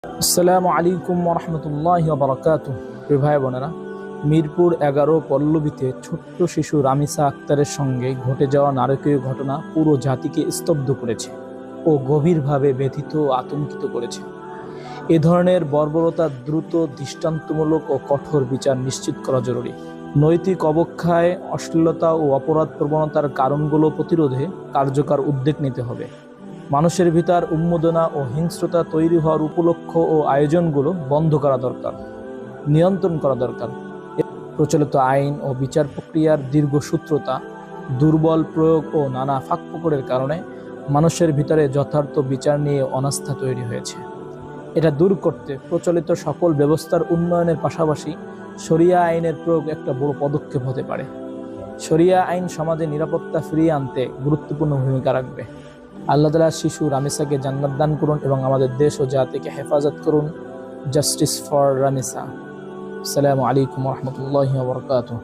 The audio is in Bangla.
আসসালামু আলাইকুম রহমতুল্লাহ বারাকাতুহ। প্রিয় ভাই বোনেরা, মিরপুর 11 পল্লবীতে ছোট্ট শিশু রামিসা আক্তারের সঙ্গে ঘটে যাওয়া নারকীয় ঘটনা পুরো জাতিকে স্তব্ধ করেছে ও গভীরভাবে ব্যথিত ও আতঙ্কিত করেছে। এ ধরনের বর্বরতার দ্রুত, দৃষ্টান্তমূলক ও কঠোর বিচার নিশ্চিত করা জরুরি। নৈতিক অবক্ষয়, অশ্লীলতা ও অপরাধ প্রবণতার কারণগুলো প্রতিরোধে কার্যকর উদ্যোগ নিতে হবে। মানুষের ভিতর উন্মাদনা ও হিংস্রতা তৈরি হওয়ার উপলক্ষ ও আয়োজনগুলো বন্ধ করা দরকার, নিয়ন্ত্রণ করা দরকার। প্রচলিত আইন ও বিচার প্রক্রিয়ার দীর্ঘসূত্রতা, দুর্বল প্রয়োগ ও নানা ফাঁকফোকরের কারণে মানুষের ভিতরে যথার্থ বিচার নিয়ে অনাস্থা তৈরি হয়েছে। এটা দূর করতে প্রচলিত সকল ব্যবস্থার উন্নয়নের পাশাপাশি শরিয়া আইনের প্রয়োগ একটা বড় পদক্ষেপ হতে পারে। শরিয়া আইন সমাজে নিরাপত্তা ফিরিয়ে আনতে গুরুত্বপূর্ণ ভূমিকা রাখবে। আল্লাহ তাআলা শিশু রামিসাকে জান্নাত দান করুন এবং আমাদের দেশ ও জাতিকে হেফাজত করুন। Justice for Ramisa. আসসালামু আলাইকুম রহমতুল্লাহি ওয়া বারাকাতুহু।